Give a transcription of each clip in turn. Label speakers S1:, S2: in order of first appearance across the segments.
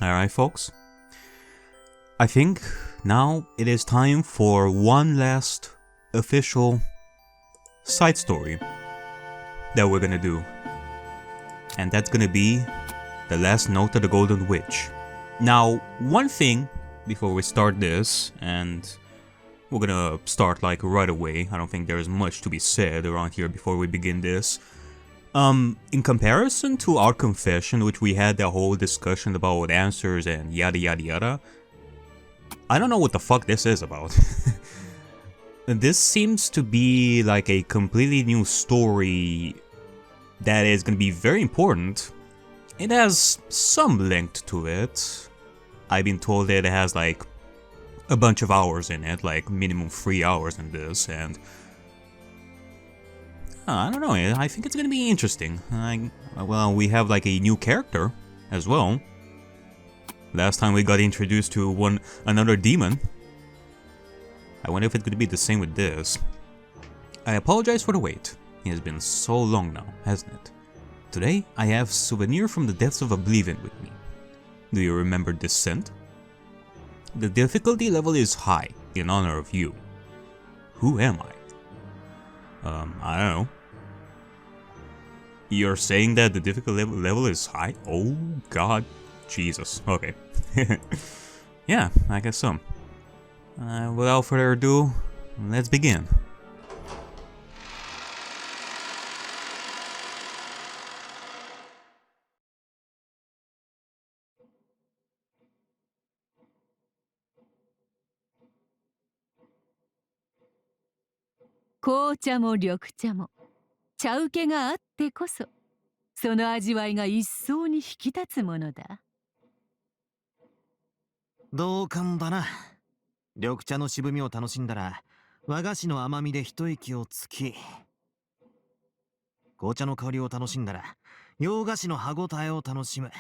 S1: Alright, folks. I think now it is time for one last official side story that we're gonna do. And that's gonna be The Last Note of the Golden Witch. Now, one thing before we start this, and we're gonna start like right away. I don't think there's much to be said around here before we begin this. In comparison to our confession, which we had that whole discussion about answers and yada yada yada, I don't know what the fuck this is about. This seems to be like a completely new story that is gonna be very important. It has some length to it. I've been told that it has like a bunch of hours in it, like minimum 3 hours in this, and I don't know, I think it's gonna be interesting. Well, we have like a new character as well. Last time we got introduced to another demon. I wonder if it's gonna be the same with this. I apologize for the wait. It has been so long now, hasn't it? Today, I have Souvenir from the Depths of Oblivion with me. Do you remember this scent? The difficulty level is high, in honor of you. Who am I? I don't know. You're saying that the difficulty level is high? Oh god. Jesus. Okay. Yeah, I guess so. Without further ado, let's begin.
S2: Cold 茶も緑茶も茶受けがあってこそその味わいが一層に引き立つものだ。
S3: 同感だな。緑茶の渋みを楽しんだら和菓子の甘みで一息をつき、紅茶の香りを楽しんだら洋菓子の歯ごたえを楽しむ。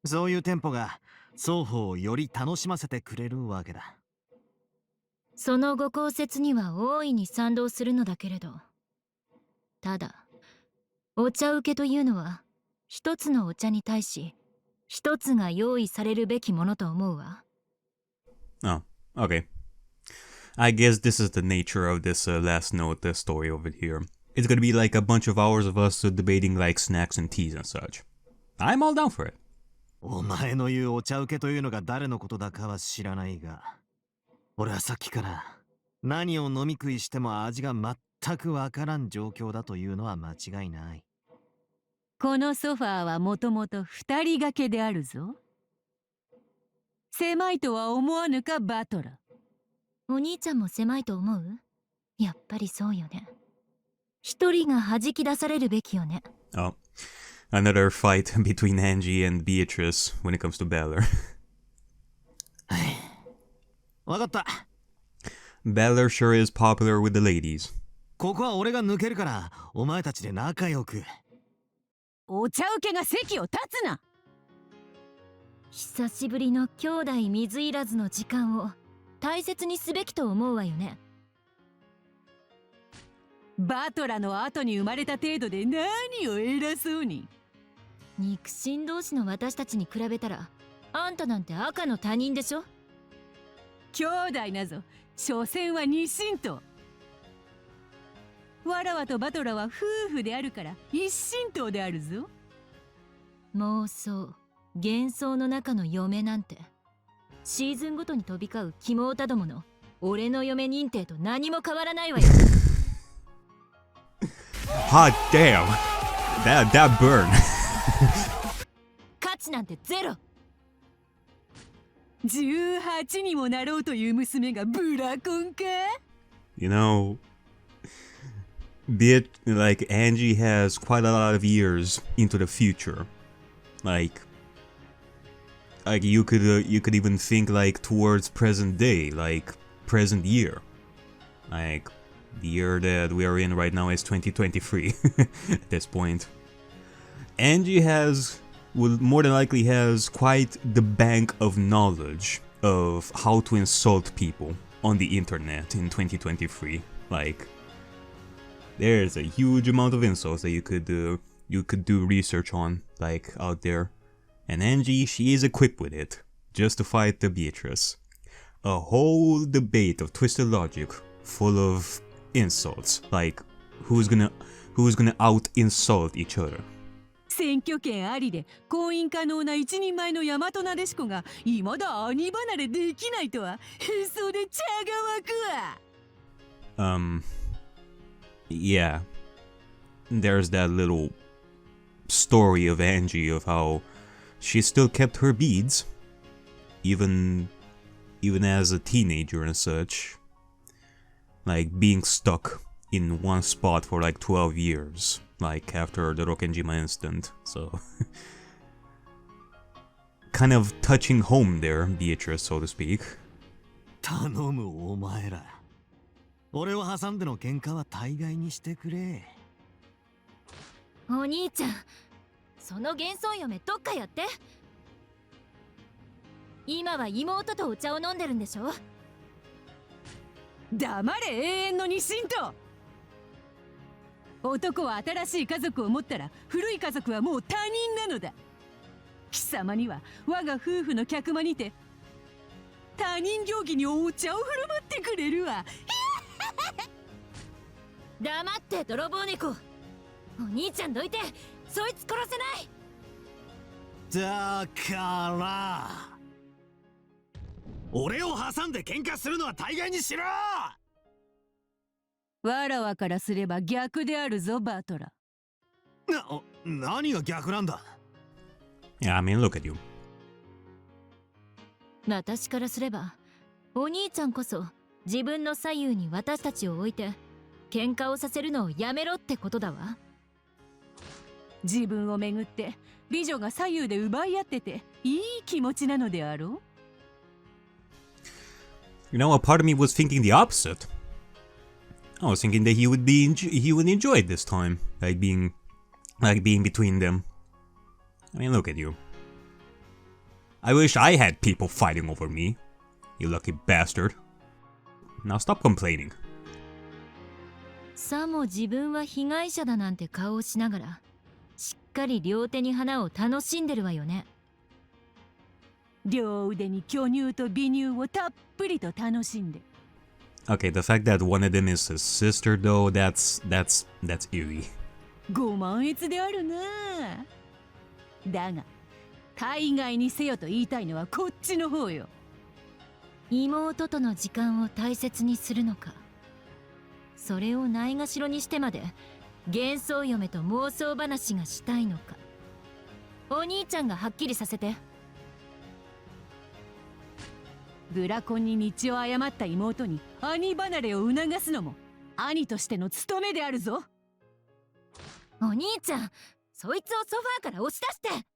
S3: そういうテンポが双方をより楽しませてくれるわけだ。
S4: そのご考説には大いに賛同するのだけれど、ただお茶受けというのは一つのお茶に対し一つが用意されるべきものと思うわ。
S1: Oh, okay. I guess this is the nature of this last note story over here. It's gonna be like a bunch of hours of us debating like snacks and teas and such. I'm all down for it.
S3: お前の言うお茶受けというのが誰のことだかは知らないが、俺はさっきから何を飲み食いしても味が全くわからん状況だというのは間違いない。
S2: このソファーはもともと二人掛けであるぞ。狭いとは思わぬかバトラー。
S4: お兄ちゃんも狭いと思う？やっぱりそうよね。一人が弾き出されるべきよね。
S1: Oh, another fight between Angie and Beatrice when it comes to Balor.
S3: わかった。
S1: Balor sure is popular with the ladies.
S3: ここは俺が抜けるからお前たちで仲良く。
S2: お茶受けが席を立つな。
S4: 久しぶりの兄弟水入らずの時間を大切にすべきと思うわよね。
S2: バトラの後に生まれた程度で何を偉そうに。
S4: 肉親同士の私たちに比べたらあんたなんて赤の他人でしょ。
S2: 兄弟なぞ所詮は二親等。わらわとバトラは夫婦であるから一親等であるぞ。
S4: 妄想幻想の中の嫁なんてシーズンごとに飛び交うキモオタどもの俺の嫁認定と何も変わらないわよ。
S1: Hot damn! That burn!
S4: 価値なんてゼロ。
S2: 18にもなろうという娘がブラコンか？
S1: You know, like Angie has quite a lot of years into the future. Like you could even think like towards present day, like present year. Like the year that we are in right now is 2023 at this point. Angie will more than likely has quite the bank of knowledge of how to insult people on the internet in 2023. Like, there's a huge amount of insults that you could do research on, like, out there. And Angie, she is equipped with it, just to fight the Beatrice. A whole debate of twisted logic, full of insults, like who's gonna out-insult each other.
S2: 選挙権ありで婚姻可能な一人前の大和なでしこがいまだ兄離れできないとはそれ茶が湧くわ。
S1: Yeah. There's that little story of Angie of how she still kept her beads, even as a teenager and such. Like being stuck in one spot for like 12 years, like after the Rokkenjima incident, so... kind of touching home there, Beatrice, so to speak.
S3: 頼むお前ら。俺を挟んでの喧嘩は大概にしてくれ。
S4: お兄ちゃん、その幻想嫁どっかやって。今は妹とお茶を飲んでるんでしょ。
S2: 黙れ永遠の二神と。男は新しい家族を持ったら古い家族はもう他人なのだ。貴様には我が夫婦の客間にて他人行儀にお茶を振る舞ってくれるわ。
S4: 黙って泥棒猫。お兄ちゃんどいて、そいつ殺せない。
S3: だから俺を挟んで喧嘩するのは大概にしろ。
S2: わらわからすれば逆であるぞバトラ。
S3: 何が逆なんだ。
S1: Yeah, I mean, look at you.
S4: 私からすればお兄ちゃんこそ自分の左右に私たちを置いて喧嘩をさせるのをやめろってことだわ。
S2: 自分をめぐって美女が左右で奪い合ってていい気持ちなのであろう。
S1: You know, a part of me was thinking the opposite. I was thinking that he would enjoy it this time, like being between them. I mean, look at you. I wish I had people fighting over me, you lucky bastard. Now stop complaining.
S4: さも自分は被害者だなんて顔をしながらしっかり両手に花を楽しんでるわよね。
S2: 両腕に巨乳と美乳をたっぷりと楽しんで。
S1: Okay, the fact that one of them is his sister, though, that's eerie.
S2: ご満悦であるな。だが海外にせよと言いたいのはこっちの方よ。
S4: 妹との時間を大切にするのか、それをないがしろにしてまで幻想嫁と妄想話がしたいのか、お兄ちゃんがはっきりさせて。
S2: ブラコンに道を誤った妹に兄離れを促すのも兄としての務めであるぞ。
S4: お兄ちゃん、そいつをソファーから押し出して。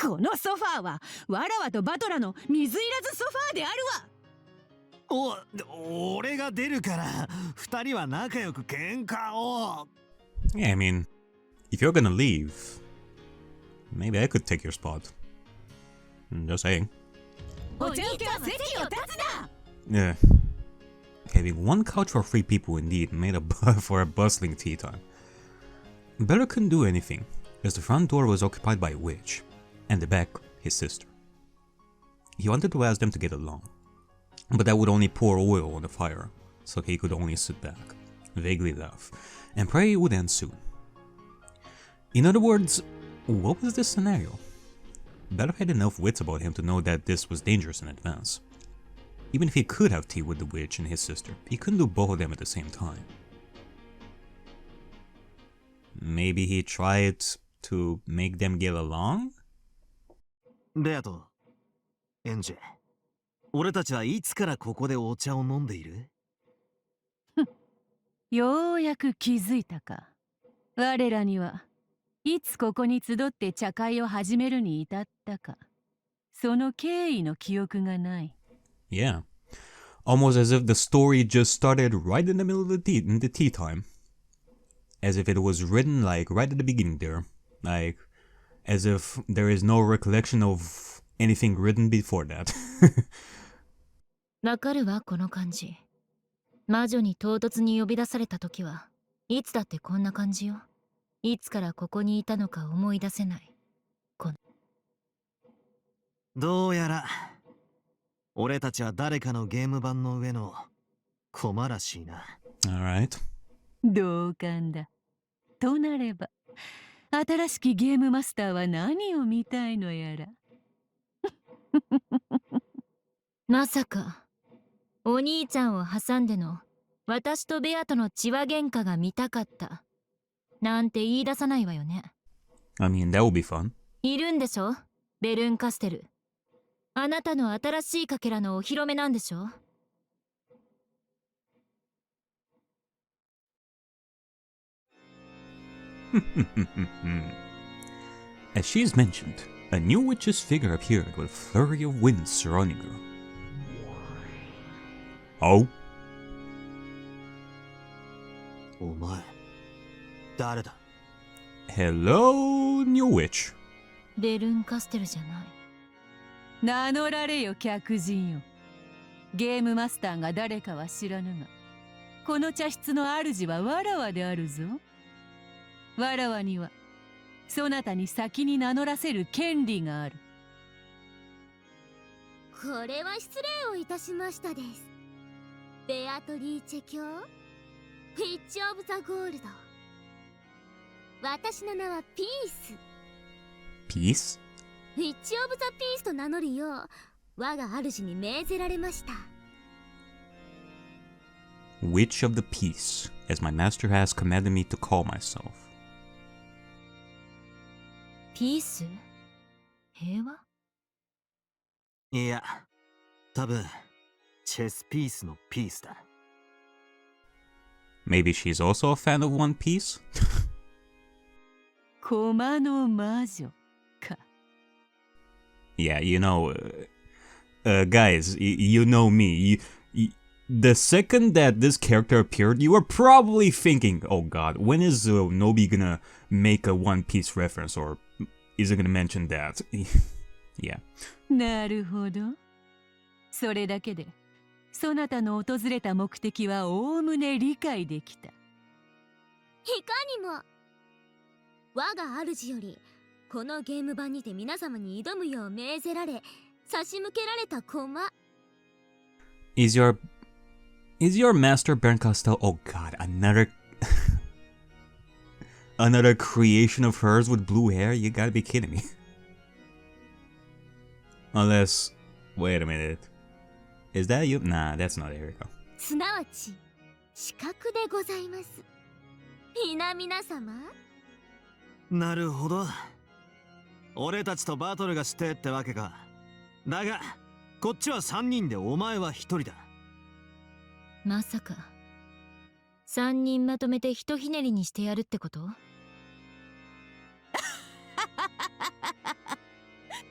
S2: このソファーはわらわとバトラの水入らずソファーであるわ。
S3: 俺が出るから二人は仲良く喧嘩を。
S1: Yeah, I mean, if you're gonna leave, maybe I could take your spot. Just saying.
S2: お茶受けは席を立つな。
S1: Yeah. Having one couch for 3 people indeed made for a bustling tea time. Beller couldn't do anything, as the front door was occupied by a witch, and the back his sister. He wanted to ask them to get along, but that would only pour oil on the fire, so he could only sit back, vaguely laugh, and pray it would end soon. In other words, what was this scenario? Beller had enough wits about him to know that this was dangerous in advance. Even if he could have tea with the witch and his sister, he couldn't do both of them at the same time. Maybe he tried to make them get along?
S3: レアとエンジェ、俺たちはいつからここでお茶を飲んでいる？
S2: ようやく気づいたか。我らにはいつここに集って茶会を始めるに至ったか、その経緯の記憶がない。
S1: Yeah. Almost as if the story just started right in the middle of the tea time. As if it was written like right at the beginning there. Like, as if there is no recollection of anything written before that.
S4: わかるわ、この感じ。魔女に唐突に呼び出された時はいつだってこんな感じよ。いつからここにいたのか思い出せない。
S3: どうやら俺たちは誰かのゲーム版の上の駒らしいな。
S1: Alright.
S2: 同感だ。となれば新しきゲームマスターは何を見たいのやら。
S4: まさかお兄ちゃんを挟んでの私とベアとの血話喧嘩が見たかったなんて言い出さないわよね。
S1: I mean, that would be fun.
S4: いるんでしょベルンカステル。あなたの新しいかけらのお披露目なんでしょ。
S1: As she's mentioned, a new witch's figure appeared with a flurry of winds surrounding her. Oh?
S3: お前誰だ？
S1: Hello, new witch.
S4: ベルンカステルじゃない。
S2: 名乗られよ客人よ。ゲームマスターが誰かは知らぬが、この茶室の主はわらわであるぞ。わらわにはそなたに先に名乗らせる権利がある。
S5: これは失礼をいたしましたです。ベアトリーチェ卿、フィッチ・オブ・ザ・ゴールド。私の名はピース。
S1: Peace?
S5: フィッチ・オブ・ザ・ピースと名乗るよう我が主に命ぜられました。
S1: Witch of the Peace, as my master has commanded me to call myself.
S4: ピース？平和？
S3: いや、多分チェスピースのピースだ。
S1: Maybe she's also a fan of One Piece?
S2: 駒の魔女か。
S1: Yeah, you know, guys, you know me. The second that this character appeared, you were probably thinking, oh god, when is Noby gonna make a One Piece reference, or is it gonna mention that? Yeah.
S2: なるほど。それだけでそなたの訪れた目的はおおむね理解できた。
S5: いかにも。我が主よりこのゲーム版にて皆様に挑むよう命ぜられ差し向けられた駒。
S1: Is your master Baron Castell? Oh god, another another creation of hers with blue hair? You gotta be kidding me. Unless, wait a minute. Is that you? Nah, that's not Ariakey.
S5: すなわち資格でございます。皆様。
S3: なるほど。俺たちとバトルがしてってわけか。だがこっちは3人でお前は1人だ。
S4: まさか3人まとめてひとひねりにしてやるってこと？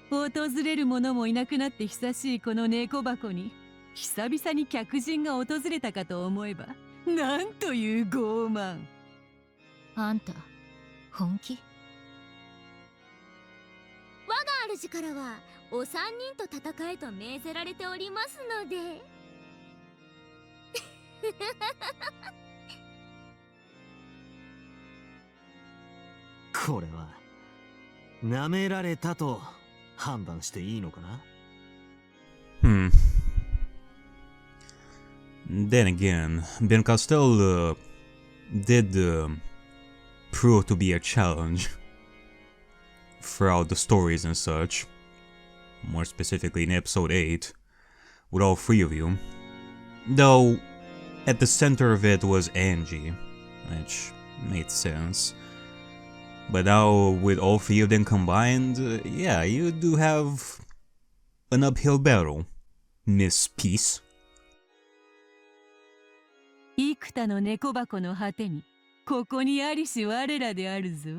S2: 訪れる者もいなくなって久しいこの猫箱に久々に客人が訪れたかと思えば、なんという傲慢。
S4: あんた本気？
S5: 我が主からはお三人と戦えと命ぜられておりますので。
S3: これは舐められたと判断していいのかな？
S1: Then again, Ben Castell did prove to be a challenge throughout the stories and such. More specifically in episode 8, with all three of you. Though, at the center of it was Angie, which made sense. But now, with all three of them combined, yeah, you do have an uphill battle, Miss Peace.
S2: 幾多の猫箱の果てにここにありし我らであるぞ。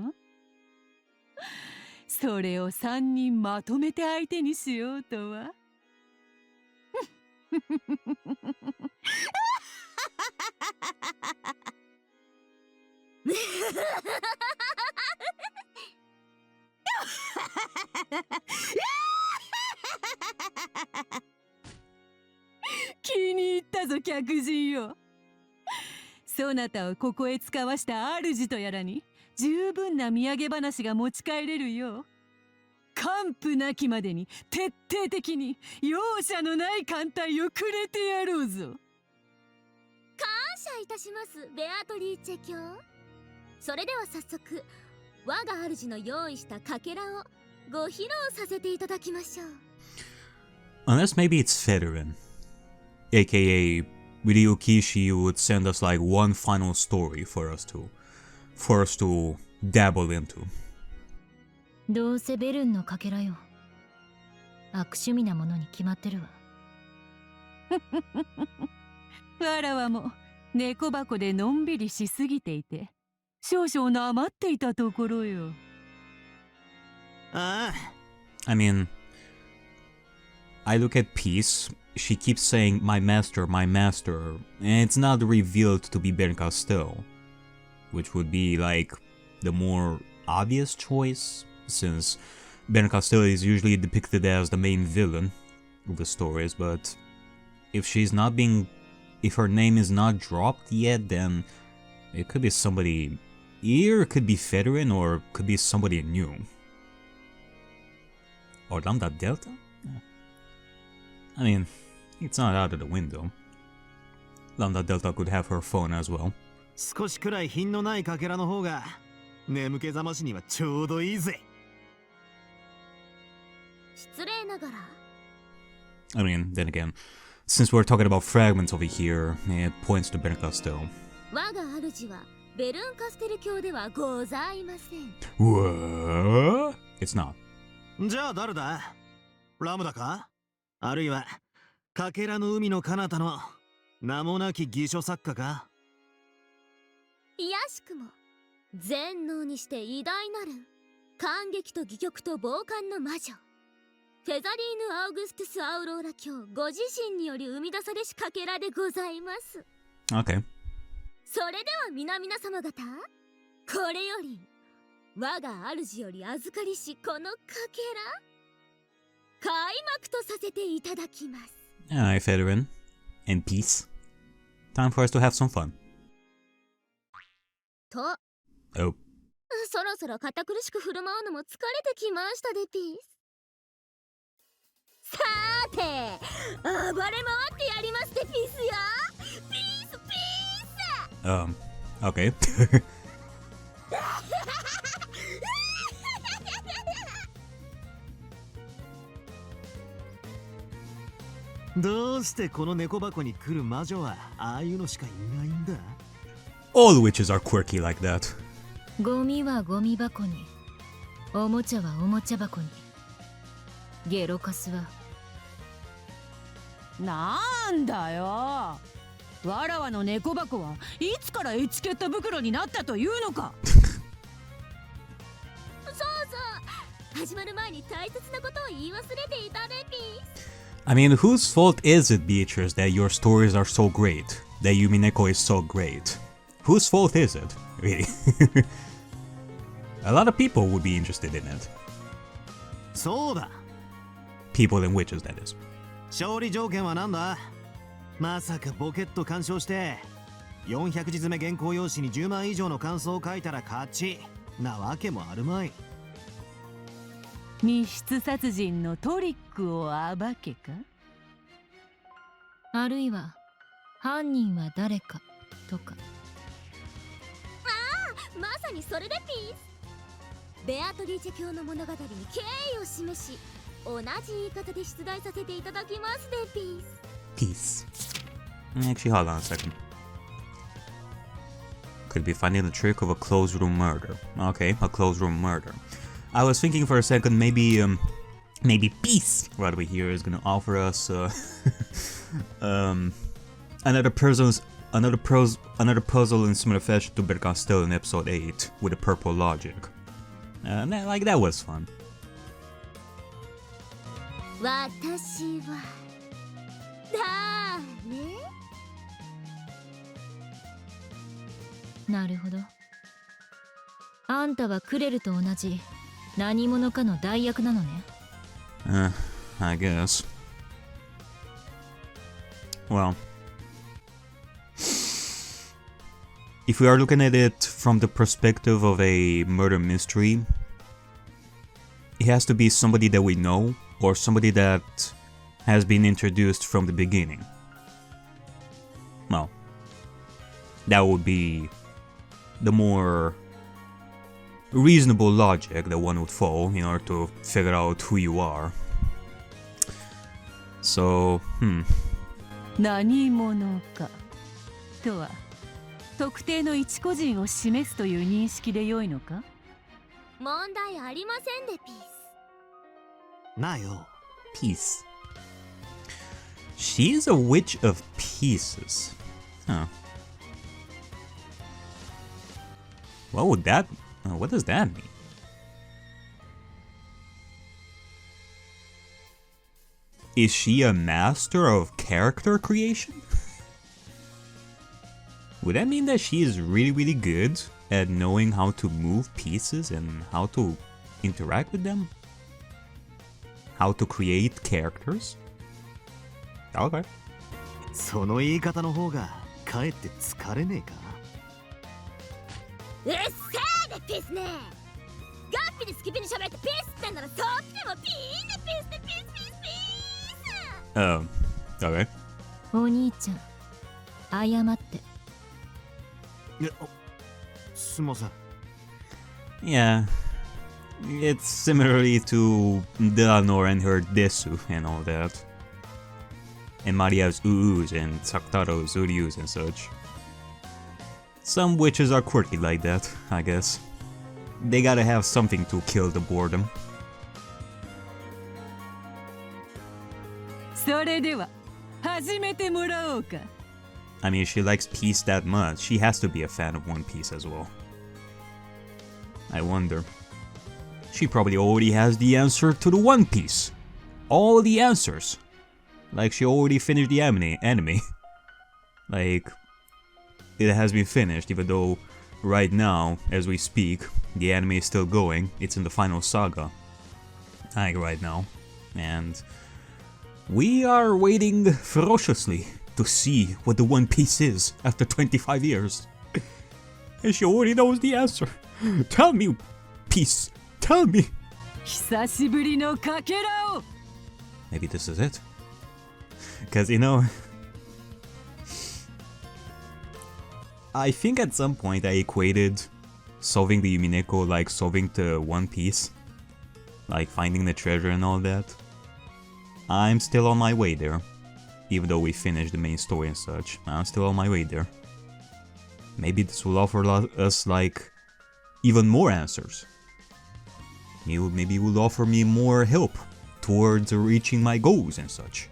S2: それを3人まとめて相手にしようとは。気に入ったぞ客人よ。そなたをここへ使わした主とやらに十分な土産話が持ち帰れるよう完膚なきまでに徹底的に容赦のない艦隊をくれてやろうぞ。
S5: 感謝いたします、ベアトリーチェ卿。それでは早速我が主の用意したかけらをご披露させていただきましょう。
S1: Unless maybe it's Federin, a.k.a. Ryuki, she would send us like one final story for us to dabble into.
S4: どうせベルンのかけらよ。悪趣味なものに決まってるわ。
S2: わらわも猫箱でのんびりしすぎていて少々なまっていたところよ。
S3: ああ。
S1: I mean, I look at Peace, she keeps saying my master, and it's not revealed to be Ben Castell, which would be like the more obvious choice, since Ben Castell is usually depicted as the main villain of the stories, but if her name is not dropped yet, then it could be somebody, either it could be Federin or it could be somebody new. Or Lambda Delta? I mean, it's not out of the window. Lambda Delta could have her phone as well.
S3: 少しくらい品のないかけらの方が眠気覚ましにはちょうどいいぜ。
S5: 失礼ながら。
S1: I mean, then again, since we're talking about fragments over here, it points to Ben Castell.
S5: 我が主はベルンカステル教ではございません。
S1: What? It's not.
S3: じゃあ誰だ？ラムダか？あるいはかけらの海の彼方の名もなき偽書作家か？
S5: いやしくも全能にして偉大なる感激と戯曲と傍観の魔女フェザリーヌ・アウグストゥス・アウローラ教ご自身により生み出されしかけらでございます。
S1: Okay.
S5: それでは皆様方、これより我が主より預かりしこのかけら開幕とさせていただきます。
S1: Alright, Federin. And Peace. Time for us to have some fun.
S5: と
S1: Oh.
S5: そろそろ堅苦しく振る舞うのも疲れてきましたでピース。さーて暴れ回ってやりますでピースよ。ピースピース。
S1: Okay.
S3: どうしてこの猫箱に来る魔女はああいうのしかいないんだ？
S1: All witches are quirky like that.
S4: ゴミはゴミ箱に、おもちゃはおもちゃ箱に、ゲロカスは。
S2: なんだよ。わらわの猫箱はいつからエチケット袋になったというのか。
S5: そうそう、始まる前に大切なことを言い忘れていたでピース。
S1: I mean, whose fault is it, Beatrice, that your stories are so great? That Umineko is so great? Whose fault is it? Really? A lot of people would be interested in it.
S3: そうだ。
S1: People and witches, that is.
S3: 勝利条件は何だ？まさかボケット鑑賞して400字詰め原稿用紙に10万以上の感想を書いたら勝ちなわけもあるまい。
S2: 密室殺人のトリックを暴けか？
S4: あるいは犯人は誰かとか。
S5: まさにそれでピース。ベアトリーチェ教の物語に敬意を示し同じ言い方で出題させていただきますでピース。
S1: Peace. Actually, hold on a second. Could be finding the trick of a closed room murder. Okay, a closed room murder. I was thinking for a second maybe Peace right over here is gonna offer us another puzzle in similar fashion to Bercastel in episode 8 with a purple logic. That was fun.
S5: 私は誰？
S4: なるほど。あんたはクレルと同じ何者かの代役なのね。
S1: I guess. Well, if we are looking at it from the perspective of a murder mystery, it has to be somebody that we know or somebody that has been introduced from the beginning. Well, that would be the more reasonable logic that one would follow in order to figure out who you are. So,
S2: 何者かとは特定の一個人を示すという認識でよいのか？
S5: 問題ありませんでピース。
S3: なよ。
S1: Peace. She is a witch of pieces. Huh. What does that mean? Is she a master of character creation? Would that mean that she is really, really good at knowing how to move pieces and how to interact with them? How to create characters? Okay.
S3: その言い方の方がかえって疲れねえか？
S5: うっせーでピースね。ガッピで好きピに喋ってピースってんならそっちでもピーンでピースでピースピースピース。
S1: Okay.
S4: お兄ちゃん謝って。
S3: すみません。
S1: Yeah. It's similarly to Delanor and her desu and all that. And Maria's uus and Saktaro's uryus and such. Some witches are quirky like that, I guess. They gotta have something to kill the boredom.
S2: それでは始めてもらおうか。
S1: I mean, if she likes Piece that much, she has to be a fan of One Piece as well. I wonder. She probably already has the answer to the One Piece. All the answers. Like she already finished the anime. Like, it has been finished, even though right now, as we speak, the anime is still going. It's in the final saga. Like right now. And we are waiting ferociously to see what the One Piece is after 25 years. And she already knows the answer. Tell me, Piece. Tell me.
S2: 久しぶりのかけらを。
S1: Maybe this is it. Because, you know, I think at some point I equated solving the Umineko like solving the One Piece. Like finding the treasure and all that. I'm still on my way there. Even though we finished the main story and such, I'm still on my way there. Maybe this will offer us, like, even more answers. Maybe it will offer me more help towards reaching my goals and such.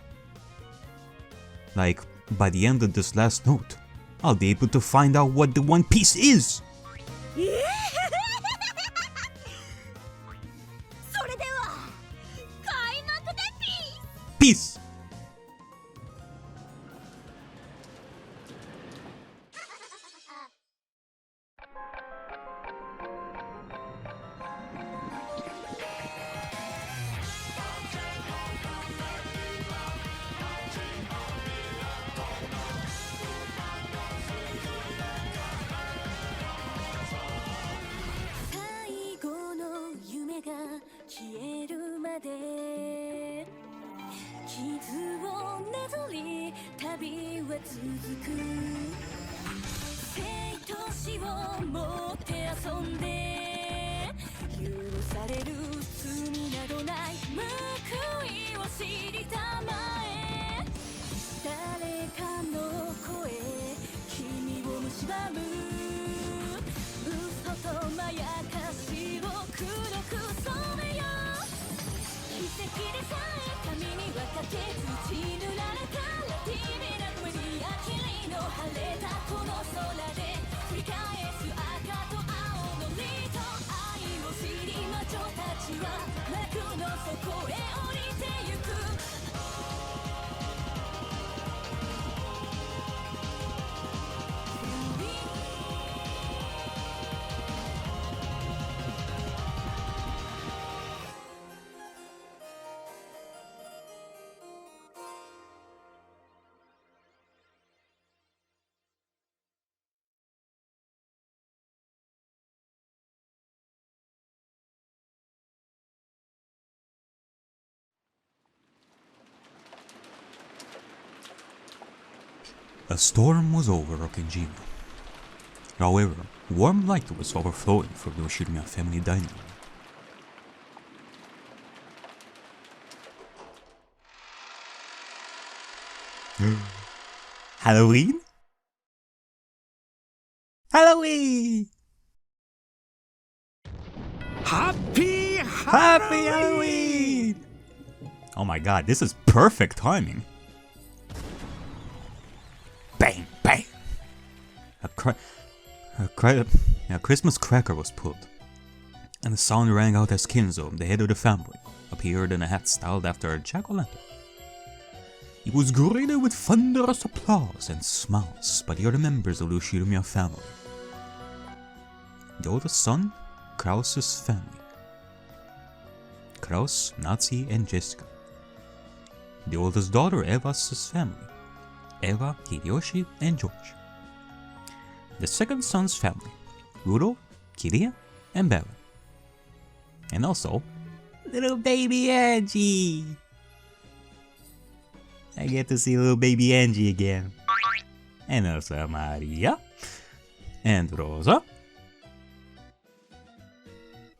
S1: Like, by the end of this last note, I'll be able to find out what the One Piece is!
S5: それでは開幕でピース。
S1: Peace! A storm was over Rokkenjima. However, warm light was overflowing from the Ushirimiya family dining room. Halloween? Halloween!
S3: Happy
S1: Happy Halloween! Oh my god, this is perfect timing. Bang, bang! A Christmas cracker was pulled, and the sound rang out as Kinzo, the head of the family, appeared in a hat styled after a jack-o'-lantern. He was greeted with thunderous applause and smiles by the other members of the Ushirimiya family. The oldest son, Kraus's family. Kraus, Natsu, and Jessica. The oldest daughter, Eva's family. Eva, Hideyoshi, and George. The second son's family, Uro, Kiria, and Bella. And also, little baby Angie! I get to see little baby Angie again. And also Maria, and Rosa.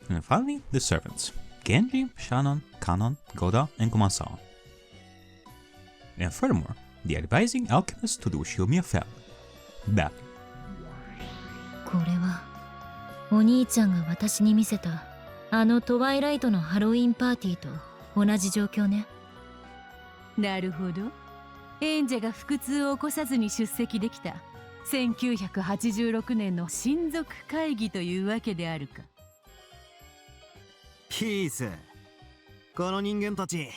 S1: And finally, the servants, Genji, Shannon, Kanon, Goda, and Kumasawa. And furthermore, the advising alchemist to the Ushirimiya family, Bella.
S4: これはお兄ちゃんが私に見せたあのトワイライトのハロウィンパーティーと同じ状況ね。
S2: なるほど。演者が腹痛を起こさずに出席できた1986年の親族会議というわけであるか。
S3: ピース。この人間たち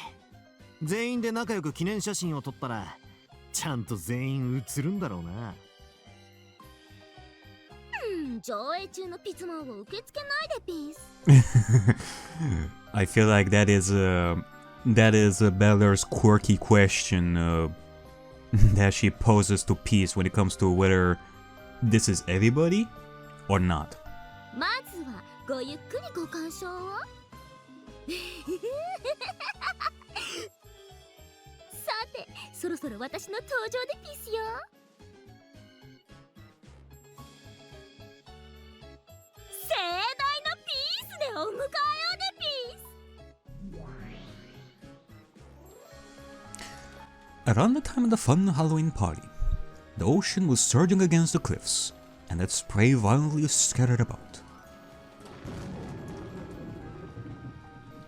S3: 全員で仲良く記念写真を撮ったらちゃんと全員写るんだろうな。
S5: 上映中のピツマンを受け付けないでピース。
S1: I feel like that is Bella's quirky question that she poses to Peace when it comes to whether this is everybody or not.
S5: まずはごゆっくりご鑑賞を。さて、そろそろ私の登場でピースよ。盛大なピースでお迎えをでピース。
S1: Around the time of the fun Halloween party, the ocean was surging against the cliffs, and its spray violently scattered about.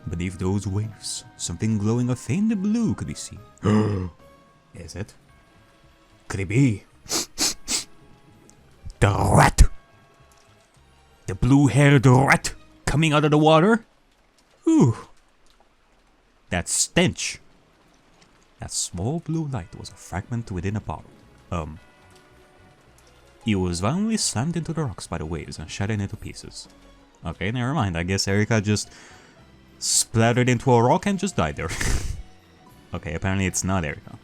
S1: Beneath those waves, something glowing a faint blue could be seen. Is it? Could it be? The rat! The blue-haired rat coming out of the water? Whew. That stench. That small blue light was a fragment within a bottle. It was violently slammed into the rocks by the waves and shattered into pieces. Okay, never mind. I guess Ariakey just splattered into a rock and just died there. Okay, apparently it's not Ariakey.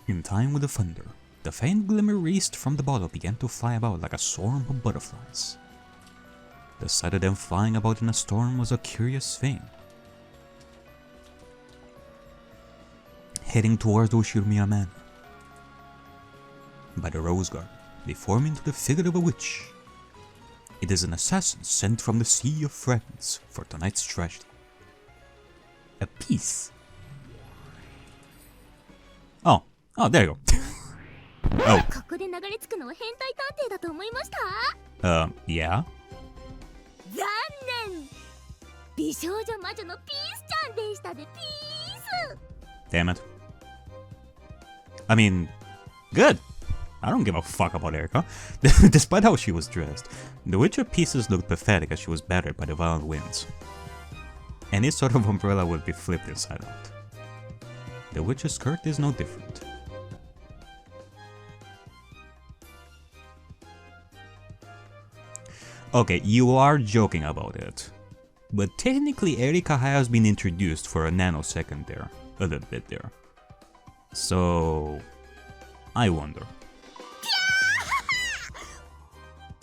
S1: In time with the thunder, the faint glimmer raised from the bottle began to fly about like a swarm of butterflies. The sight of them flying about in a storm was a curious thing. Heading towards the Ushirimiya Manor. By the rose garden, they form into the figure of a witch. It is an assassin sent from the sea of fragments for tonight's tragedy. A piece. Oh, there you go. Oh.
S5: ここで流れ着くのは変態探偵だと思いました？
S1: Yeah?
S5: 残念！美少女魔女のピースちゃんでしたでピース！
S1: Damn it. I mean, good. I don't give a fuck about Ariakey. Despite how she was dressed, the Witcher pieces looked pathetic as she was battered by the violent winds. Any sort of umbrella would be flipped inside out. The Witcher's skirt is no different. Okay, you are joking about it. But technically Ariakey has been introduced for a nanosecond there. A little bit there. So... I wonder.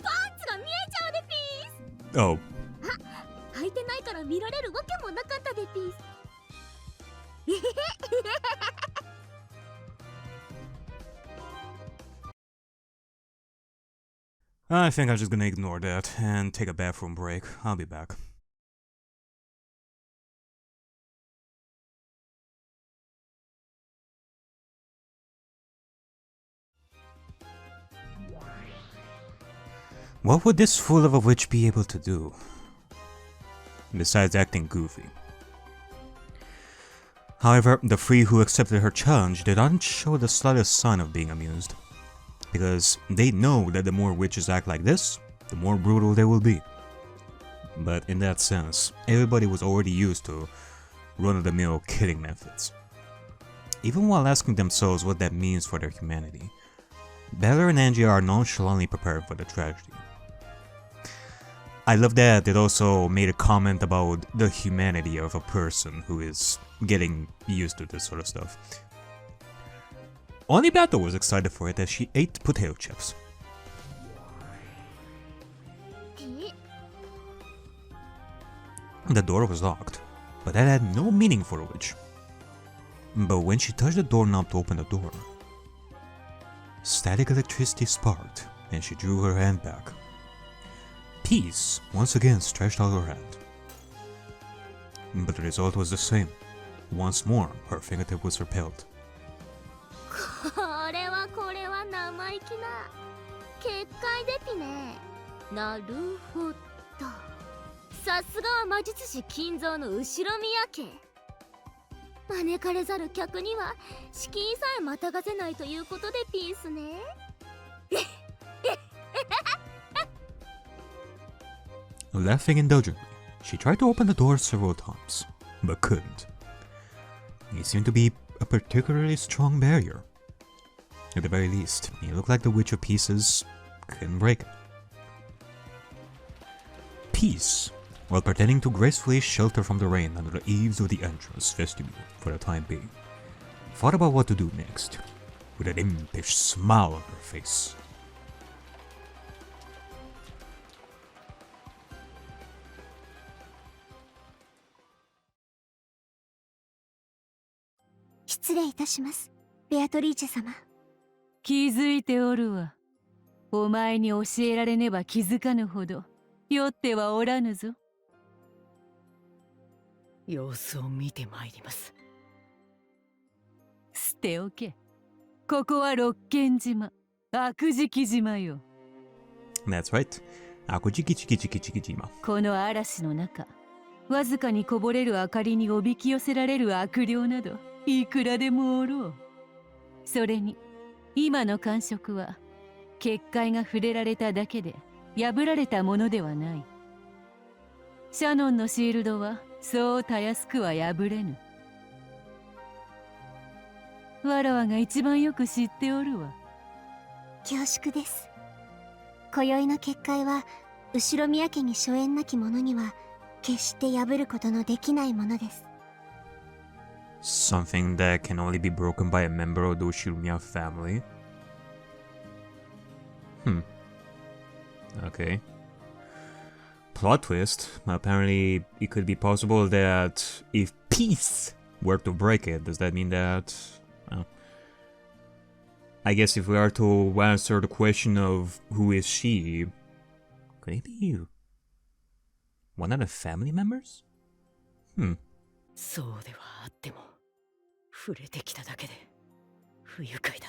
S5: パンツが見えちゃうでピース！
S1: Oh.
S5: 履いてないから見られるわけもなかったでピース。
S1: I think I'm just gonna ignore that and take a bathroom break. I'll be back. What would this fool of a witch be able to do? Besides acting goofy. However, the three who accepted her challenge did not show the slightest sign of being amused, because they know that the more witches act like this, the more brutal they will be. But in that sense, everybody was already used to run-of-the-mill killing methods. Even while asking themselves what that means for their humanity, Bella and Angie are nonchalantly prepared for the tragedy. I love that it also made a comment about the humanity of a person who is getting used to this sort of stuff. Only Beto was excited for it as she ate potato chips. The door was locked, but that had no meaning for a witch. But when she touched the doorknob to open the door, static electricity sparked and she drew her hand back. Peace once again stretched out her hand. But the result was the same. Once more, her fingertip was repelled.
S5: これは生意気な結界でピね。なるほど。さすがは魔術師金蔵の後ろ宮家。招かれざる客には敷居さえまたがせないということでピースね。
S1: Laughing indulgently, she tried to open the door several times, but couldn't. It seemed to be a particularly strong barrier. At the very least, it looked like the Witch of Pieces couldn't break it. Peace, while pretending to gracefully shelter from the rain under the eaves of the entrance vestibule for the time being, thought about what to do next, with an impish smile on her face.
S2: Beatrice-sama. 気づいておるわ。お前に教えられねば気づかぬほど酔ってはおらぬぞ。
S6: 様子を見てまいります。
S2: 捨ておけ。ここはロッケン島、悪事記島よ。
S1: That's right. Rokkenjima.
S2: この嵐の中、わずかにこぼれる明かりにおびき寄せられる悪霊などいくらでもおろう。それに今の感触は結界が触れられただけで破られたものではない。シャノンのシールドはそうたやすくは破れぬ。わらわが一番よく知っておるわ。
S7: 恐縮です。今宵の結界は後ろ宮家に初縁なき者には決して破ることのできないものです。
S1: Something that can only be broken by a member of the Ushirumiya family? Okay. Plot twist. Apparently, it could be possible that if peace were to break it, does that mean that... I guess if we are to answer the question of who is she, could it be one of the family members?
S6: そうではあっても触れてきただけで不愉快だ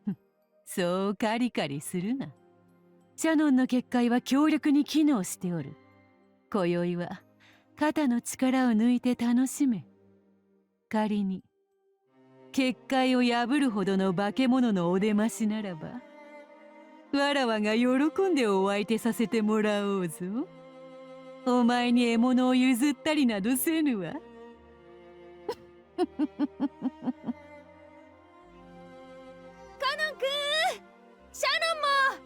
S6: な。
S2: そうカリカリするな。シャノンの結界は強力に機能しておる。今宵は肩の力を抜いて楽しめ。仮に結界を破るほどの化け物のお出ましならば、わらわが喜んでお相手させてもらおうぞ。お前に獲物を譲ったりなどせぬわ。カノンくん、シャノ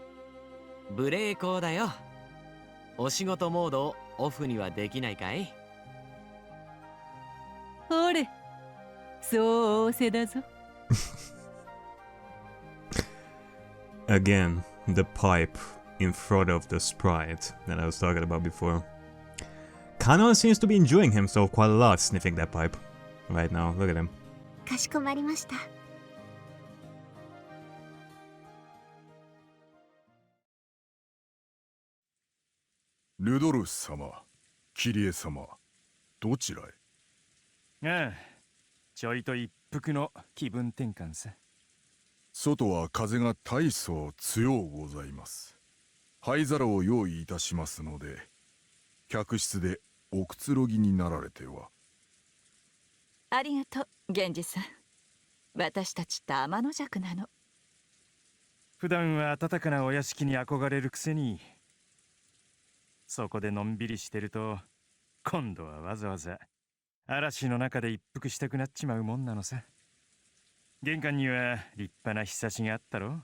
S2: ンも。
S8: ブレーコーだよ。お仕事モードをオフにはできないかい？
S2: ほれ、そう仰せだぞ。
S1: Again, the pipe in front of the sprite that I was talking about before. Kanon seems to be enjoying himself quite a lot sniffing that pipe right now. Look at him.
S7: かしこまりました。
S9: ルドルフ様、キリエ様、どちらへ？
S10: ああ、ちょいと一服の気分転換さ。
S9: 外は風が大層強うございます。灰皿を用意いたしますので、客室でおくつろぎになられては。
S11: ありがとう、源氏さん。私たちって天の弱なの。
S10: 普段は暖かなお屋敷に憧れるくせに、そこでのんびりしてると、今度はわざわざ嵐の中で一服したくなっちまうもんなのさ。玄関には立派なひさしがあったろ。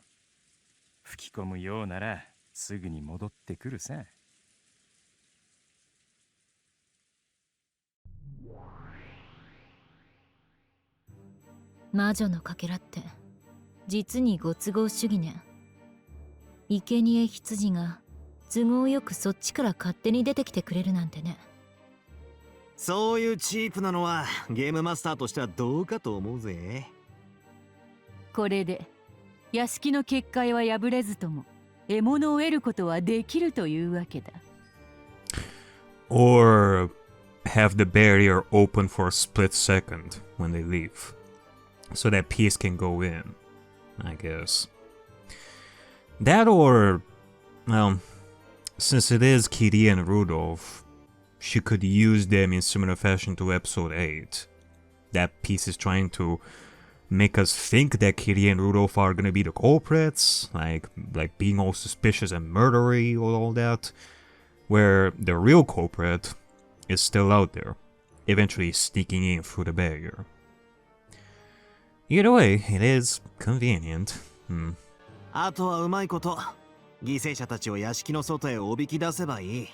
S10: 吹き込むようならすぐに戻ってくるさ。
S4: 魔女のかけらって実にご都合主義ね。生贄羊が都合よくそっちから勝手に出てきてくれるなんてね。
S3: そういうチープなのはゲームマスターとしてはどうかと思うぜ。
S2: これで屋敷の結界は破れずとも獲物を得ることはできるというわけだ。
S1: Or have the barrier open for a split second when they leave, so that peace can go in, I guess. That or, well, since it is Kitty and Rudolph, she could use them in similar fashion to episode 8. That piece is trying to make us think that Kitty and Rudolph are gonna be the culprits, like being all suspicious and murdery or all that, where the real culprit is still out there, eventually sneaking in through the barrier. Either way, it is convenient.
S3: あとはうまいこと犠牲者たちを屋敷の外へおびき出せばいい。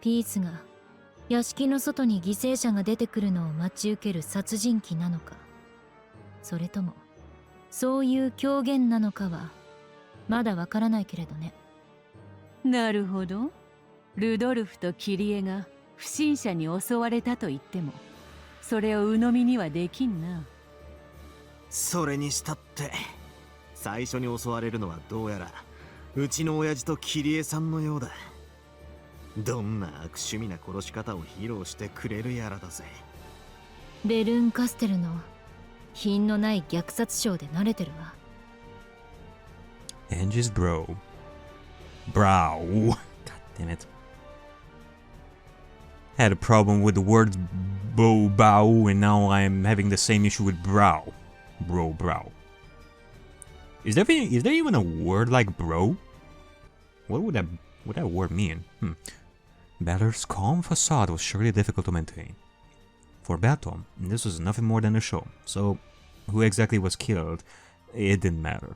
S4: ピースが屋敷の外に犠牲者が出てくるのを待ち受ける殺人鬼なのか、それともそういう狂言なのかはまだわからないけれどね。
S2: なるほど。ルドルフとキリエが不審者に襲われたと言ってもそれを鵜呑みにはできんな。
S3: それにしたって最初に襲われるのはどうやらうちの親父とキリエさんのようだ。どんな悪趣味な殺し方を披露してくれるやらだぜ。
S4: ベルンカステルの品のない虐殺ショーで慣れてるわ。
S1: Angie's brow. God damn it. Had a problem with the words bow, and now I'm having the same issue with brow. Brow. Is there even a word like bro? What would that word mean? Balor's calm facade was surely difficult to maintain. For Batom, this was nothing more than a show, so who exactly was killed, it didn't matter.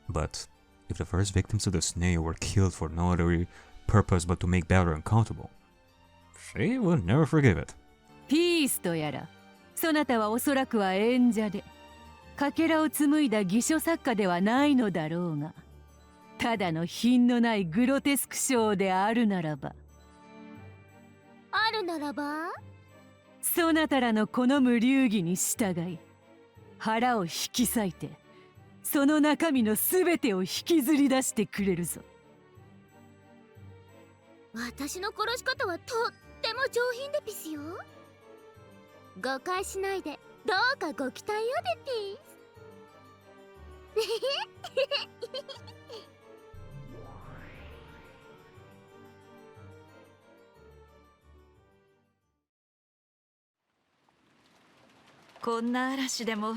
S1: But if the first victims of the snare were killed for no other purpose but to make Balor uncountable, she would never forgive it.
S2: ピースとやら、そなたはおそらくは演者で、かけらを紡いだ偽書作家ではないのだろうが、ただの品のないグロテスクショーであるならば。
S5: あるならば？
S2: そなたらの好む流儀に従い、腹を引き裂いて、その中身のすべてを引きずり出してくれるぞ。
S5: 私の殺し方はとっても上品でピスよ。誤解しないでどうかご期待をでピス。
S11: こんな嵐でも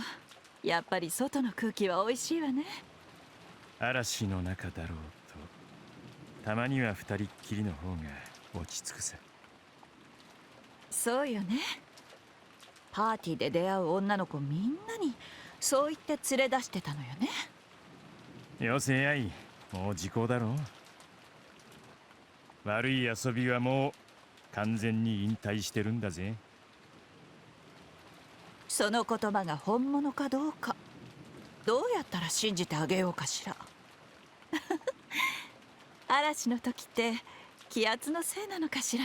S11: やっぱり外の空気は美味しいわね。
S10: 嵐の中だろうとたまには二人っきりの方が落ち着くさ。
S11: そうよね。パーティーで出会う女の子みんなにそう言って連れ出してたのよね。
S10: よせやい、もう時効だろう。悪い遊びはもう完全に引退してるんだぜ。
S11: その言葉が本物かどうか、どうやったら信じてあげようかしら。嵐の時って気圧のせいなのかしら。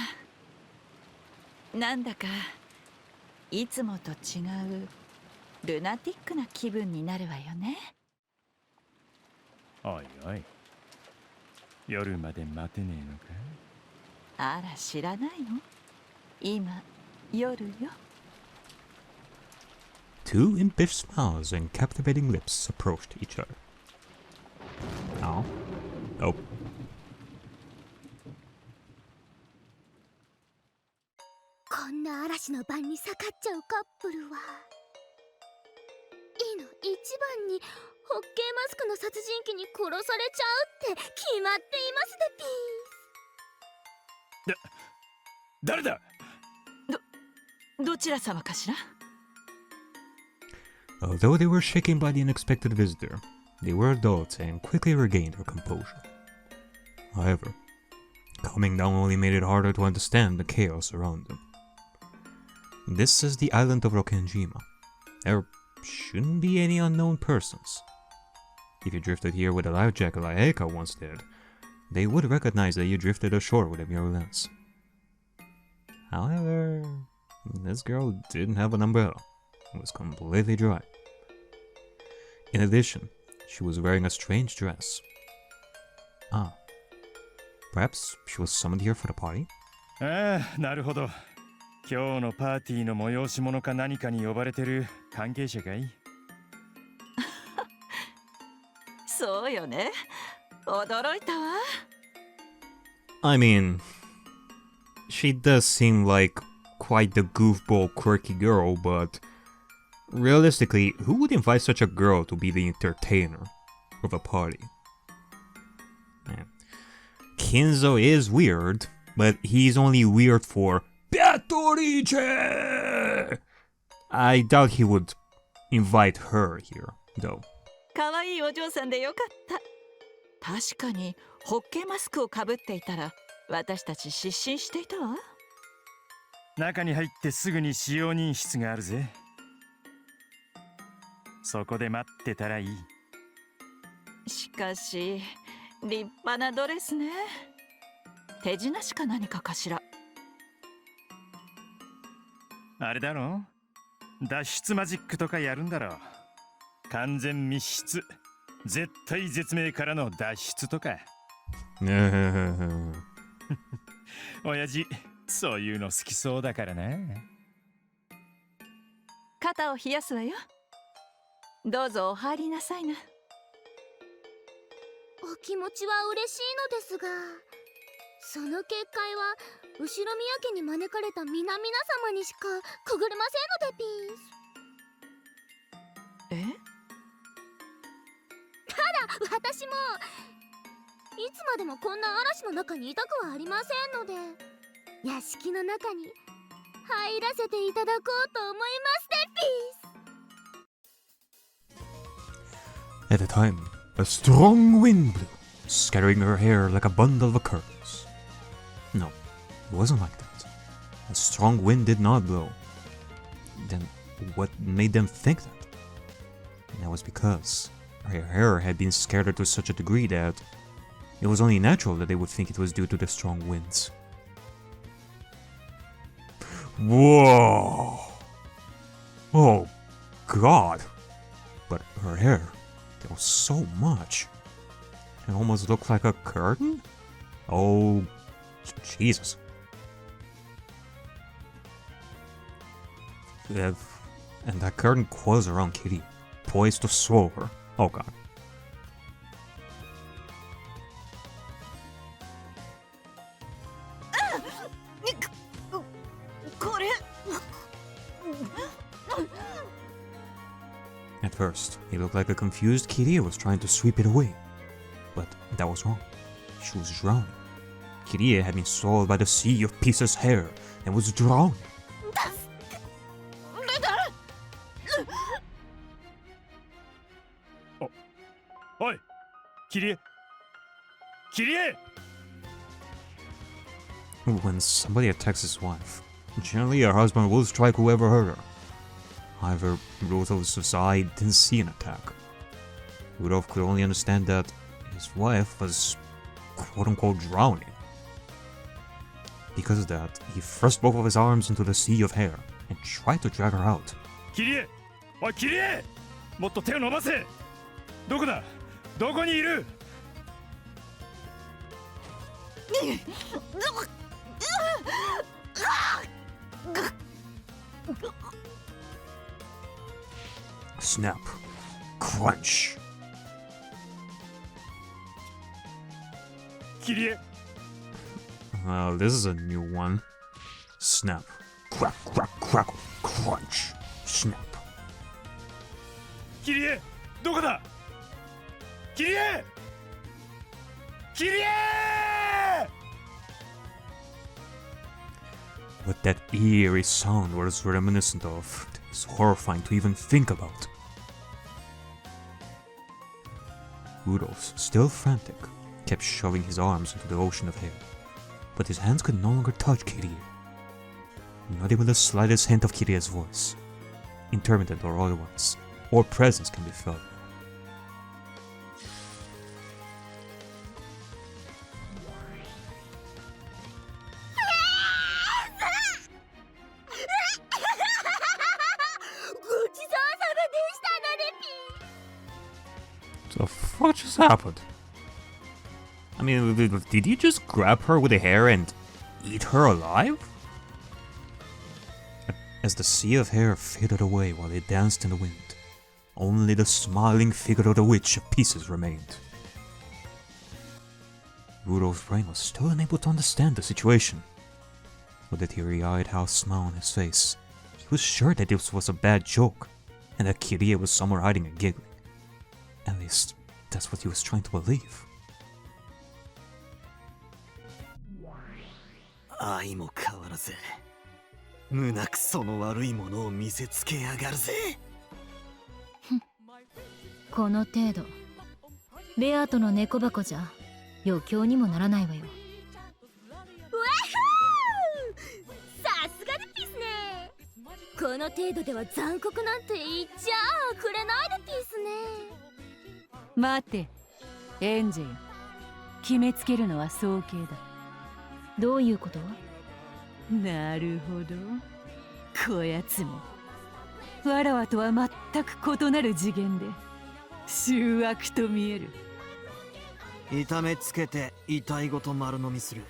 S11: なんだかいつもと違うルナティックな気分になるわよね。
S10: おいおい、夜まで待てねえのか。
S11: あら、知らないの？今夜よ。
S1: Two impish smiles and captivating lips approached each other. Oh. Oh.
S5: こんな嵐の晩にかかっちゃうカップルはいいの、一番にホッケーマスクの殺人鬼に殺されちゃうって決まっていますでピース。
S10: 誰だ？
S11: どちら様かしら？
S1: Although they were shaken by the unexpected visitor, they were adults and quickly regained their composure. However, coming down only made it harder to understand the chaos around them. This is the island of Rokkenjima. There shouldn't be any unknown persons. If you drifted here with a life jacket like Ariakey once did, they would recognize that you drifted ashore with a mirror lens. However, this girl didn't have an umbrella. It was completely dry. In addition, she was wearing a strange dress. Ah, perhaps she was summoned here for the party?
S10: ああ、なるほど。今日のパーティーの催し物か何かに呼ばれてる関係者かい？
S11: そうよね。驚いたわ。
S1: I mean, she does seem like quite the goofball, quirky girl, but realistically, who would invite such a girl to be the entertainer of a party? Man. Kinzo is weird, but he's only weird for Beatrice! I doubt he would invite her here, though.
S11: 可愛いお嬢さんでよかった。確かにホッケーマスクをかぶっていたら私たち失神していたわ。
S10: 中に入ってすぐに使用人室があるぜ。そこで待ってたらいい。
S11: しかし立派なドレスね。手品しか何かかしら。
S10: あれだろ？脱出マジックとかやるんだろ。完全密室、絶対絶命からの脱出とか。親父、そういうの好きそうだからな。
S11: 肩を冷やすわよ。どうぞお入りなさいな。
S5: お気持ちは嬉しいのですが、その結界は後ろ宮家に招かれた皆々様にしかくぐれませんのでピース。
S11: え？
S5: ただ私もいつまでもこんな嵐の中にいたくはありませんので、屋敷の中に入らせていただこうと思いますでピース。
S1: At the time, a strong wind blew, scattering her hair like a bundle of curtains. No, it wasn't like that. A strong wind did not blow. Then what made them think that? And that was because her hair had been scattered to such a degree that it was only natural that they would think it was due to the strong winds. Whoa! Oh, God! But her hair, there was so much. It almost looked like a curtain? Oh, Jesus. And that curtain closed around Kitty, poised to swallow her. Oh God. At first, it looked like a confused Kirie was trying to sweep it away. But that was wrong. She was drowning. Kirie had been swallowed by the sea of Pisa's hair and was drowning.
S10: おい、キリエ、キリエ!
S1: When somebody attacks his wife, generally her husband will strike whoever hurt her. However, Rudolph Susai didn't see an attack. Rudolph could only understand that his wife was quote-unquote drowning. Because of that, he thrust both of his arms into the sea of hair and tried to drag her out.
S10: キリエ、おいキリエ、もっと手を伸ばせ。どこだ？どこにいる？
S1: Snap. Crunch.
S10: キリエ。
S1: Well, this is a new one. Snap. Crack, crack, crackle. Crunch. Snap.
S10: キリエ、どこだ？キリエ！キリエ！
S1: What that eerie sound was reminiscent of is horrifying to even think about. Rudolph, still frantic, kept shoving his arms into the ocean of hair, but his hands could no longer touch Kirie. Not even the slightest hint of Kirie's voice, intermittent or otherwise, or presence can be felt. The fuck just happened? I mean, did he just grab her with the hair and eat her alive? As the sea of hair faded away while it danced in the wind, only the smiling figure of the witch of pieces remained. Rudolph's brain was still unable to understand the situation. With a teary-eyed half smile on his face, he was sure that this was a bad joke, and that Kirie was somewhere hiding and giggling. At least, that's what he was trying to believe.
S3: 愛も変わらず胸くその悪いものを見せつけやがるぜ。
S4: この程度ベアとの猫箱じゃ余興にもならないわよ。
S5: さすがでピースね。この程度では残酷なんて言っちゃくれないでピースね。
S2: 待て、エンジェル。決めつけるのは早計だ。
S4: どういうこと？
S2: なるほど。こやつめ。わらわとは全く異なる次元で醜悪と見える。
S3: 痛めつけて痛いごと丸飲みする。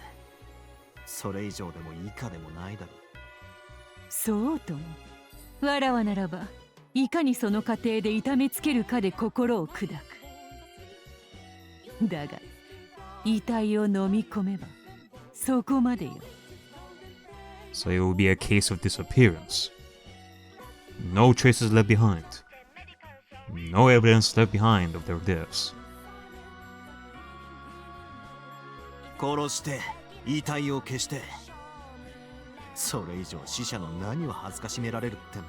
S3: それ以上でも以下でもないだろう。
S2: そうとも。わらわならばいかにその過程で痛めつけるかで心を砕く。だが遺体を飲み込めばそこまでよ。
S1: So it will be a case of disappearance. No traces left behind. No evidence left behind of their deaths.
S3: 殺して遺体を消して、それ以上死者の何を恥ずかしめられるってん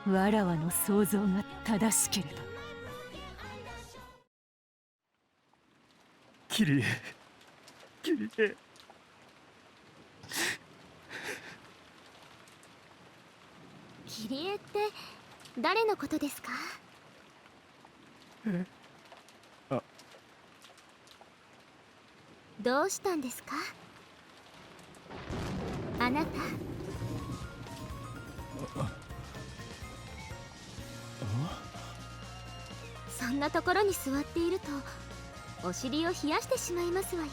S3: だ。
S2: わらわの想像が正しければ。
S10: キリエ、キリエ。
S5: キリエって誰のことですか？
S10: え？あ。
S5: どうしたんですか？あなた。そんなところに座っているとお尻を冷やしてしまいますわよ。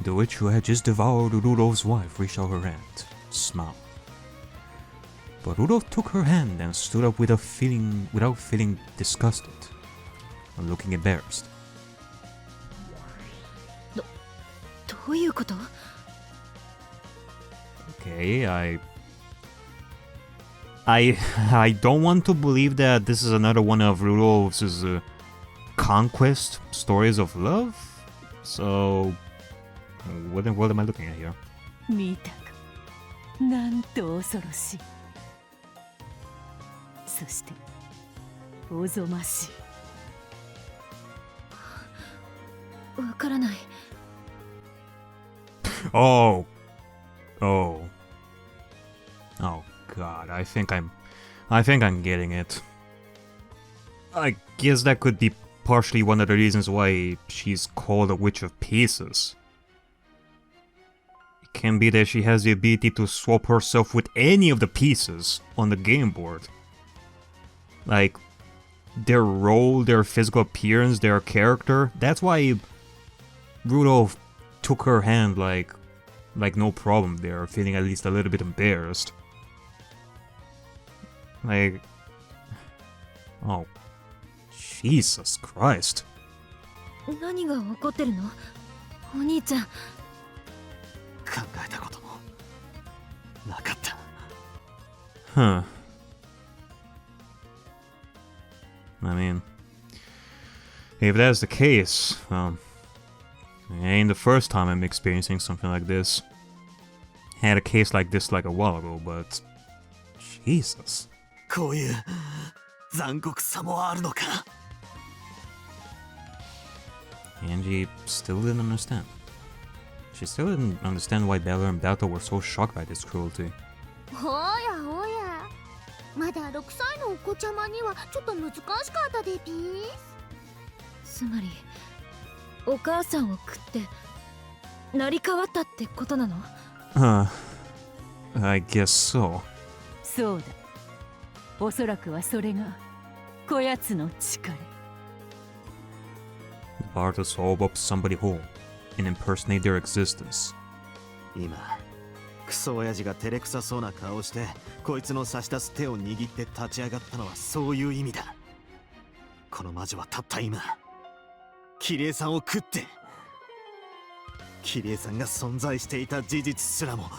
S1: The witch who had just devoured Rudolph's wife reached out her hand, smiled. But Rudolph took her hand and stood up without feeling disgusted, and looking embarrassed.
S4: どういうこと？
S1: Okay, I don't want to believe that this is another one of Rudolph's conquest stories of love. So, what am I looking at here?
S2: 見たか。なんと恐ろしい。そしておぞましい。
S4: わからない。
S1: Oh God! I think I'm getting it. I guess that could be partially one of the reasons why she's called a Witch of Pieces. It can be that she has the ability to swap herself with any of the pieces on the game board. Like, their role, their physical appearance, their character. That's why Rudolph took her hand like no problem there, feeling at least a little bit embarrassed. Like, oh, Jesus Christ.
S4: 何が起こってるの？お兄ちゃん。
S3: 考えたこともなかった。
S1: Huh. I mean, if that's the case, it ain't the first time I'm experiencing something like this. Had a case like this like a while ago, but Jesus.
S3: こういう残酷さもあるのか。
S1: Angie still didn't understand. She still didn't understand why Bella and Bato were so shocked by this cruelty.
S5: おやおや、まだ6歳のお子ちゃまにはちょっと難しかったでピース。
S4: つまりお母さんを食って成り変わったってことなの？
S1: I guess so.
S2: そうだ。おそらくはそれがこやつの力。
S1: The power to solve up somebody whole and impersonate their existence.
S3: 今クソ親父が照れくさそうな顔してこいつの差し出す手を握って立ち上がったのはそういう意味だ。この魔女はたった今キリエさんを食ってキリエさんが存在していた事実すらも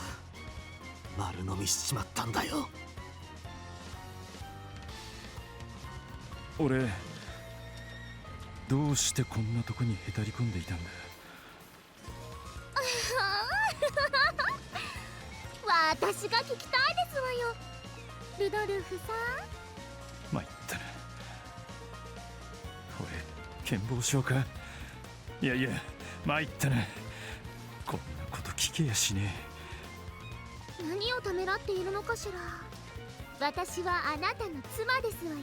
S3: 丸飲みしちまったんだよ。
S10: 俺どうしてこんなとこにへたり込んでいたんだ。
S5: 私が聞きたいですわよ、ルドルフさん。
S10: 参ったな。俺健忘症か。いやいや参ったな。こんなこと聞けやしね
S5: え。何をためらっているのかしら。私はあなたの妻ですわよ。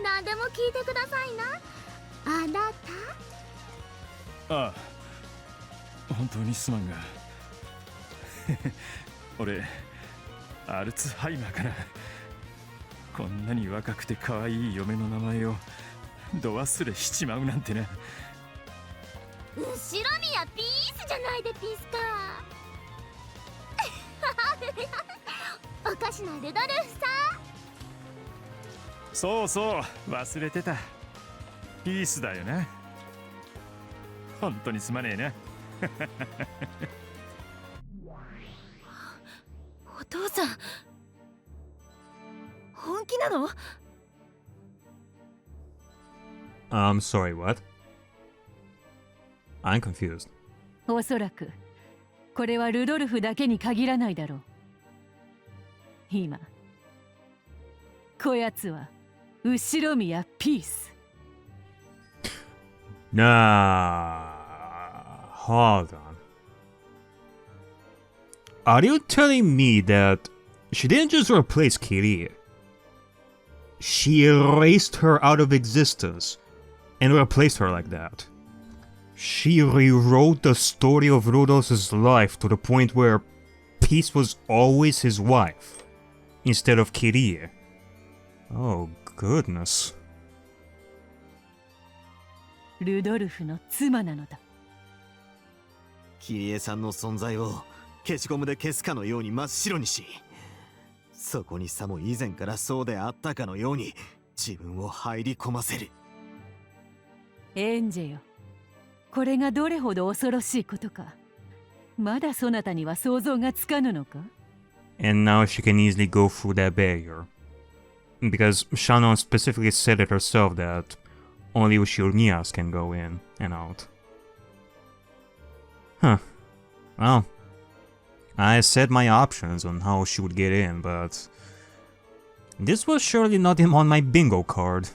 S5: 何でも聞いてくださいな、あなた。
S10: ああ、本当にすまんが俺アルツハイマーかな。こんなに若くて可愛い嫁の名前をど忘れしちまうなんてな。
S5: 後ろ宮ピースじゃないでピースか。おかしなルドルフさん。
S10: そうそう忘れてた。ピースだよな。本当にすまねえな。
S4: お父さん本気なの？
S1: I'm sorry, what? I'm confused.
S2: おそらくこれはルドルフだけに限らないだろう。今こやつは後宮ピース。
S1: Nah, hold on. Are you telling me that she didn't just replace Kiri? She erased her out of existence and replaced her like that. She rewrote the story of Rudolph's life to the point where Peace was always his wife instead of Kiri. Oh, goodness.
S2: ルドルフの妻なのだ。
S3: キリエさんの存在を消しゴムで消すかのように真っ白にし、そこにさも以前からそうであったかのように自分を入り込ませる。
S2: エンジェよ、これがどれほど恐ろしいことか、まだそなたには想像がつかぬのか？
S1: And now she can easily go through that barrier. Because Shannon specifically said it herself that only Ushironias can go in and out. Huh. Well, I said my options on how she would get in, but this was surely not on my bingo card.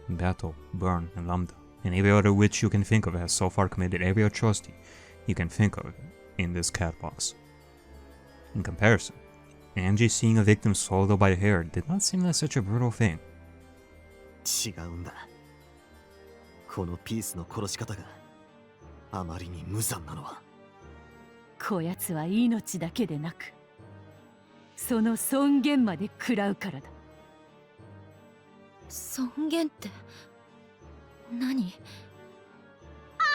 S1: Battle, Burn, and Lambda, and every other witch you can think of has so far committed every atrocity you can think of in this cat box. In comparison, Angie seeing a victim swallowed by the hair did not seem like such a brutal thing.
S3: 違うんだ。このピースの殺し方があまりに無残なのは、
S2: こやつは命だけでなくその尊厳まで食らうからだ。
S4: 尊厳って何？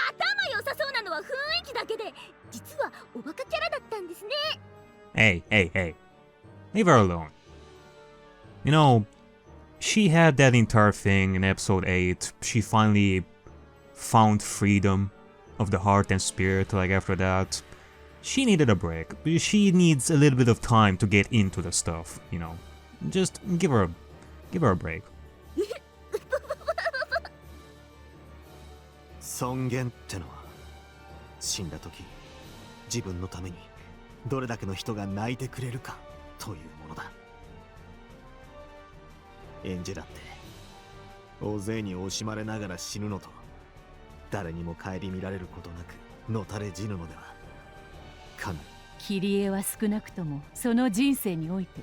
S5: 頭良さそうなのは雰囲気だけで、実はおバカキャラだったんですね。
S1: Hey, hey, hey. Leave her alone. You know, she had that entire thing in episode 8. She finally found freedom of the heart and spirit, like after that. She needed a break. She needs a little bit of time to get into the stuff, you know. Just give her a break.
S3: 尊厳ってのは、死んだ時自分のためにどれだけの人が泣いてくれるかというものだ。エンジェラって大勢に惜しまれながら死ぬのと、誰にも顧みられることなくのたれ死ぬのではかなり。
S2: キリエは少なくともその人生において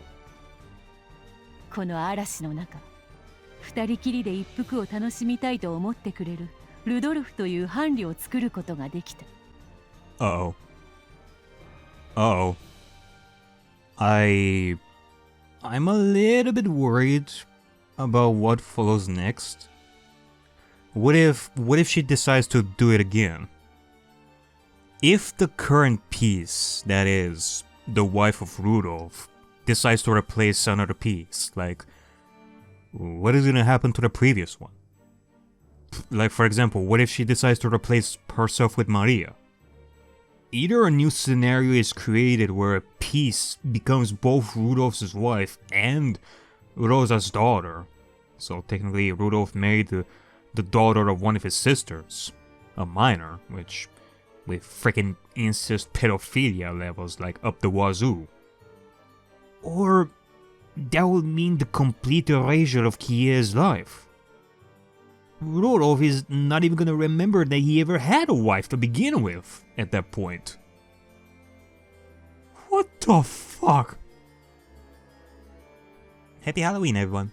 S2: この嵐の中、二人きりで一服を楽しみたいと思ってくれるルドルフという伴侶を作ることができた。
S1: Uh-oh. Uh-oh. I'm a little bit worried about what follows next. What if she decides to do it again? If the current piece, that is, the wife of Rudolph, decides to replace another piece, like, what is gonna happen to the previous one? Like, for example, what if she decides to replace herself with Maria? Either a new scenario is created where a piece becomes both Rudolph's wife and Rosa's daughter. So technically Rudolph married the daughter of one of his sisters, a minor, which with freaking incest pedophilia levels like up the wazoo. Or that would mean the complete erasure of Kie's life. Rudolph is not even gonna remember that he ever had a wife to begin with at that point. What the fuck? Happy Halloween, everyone.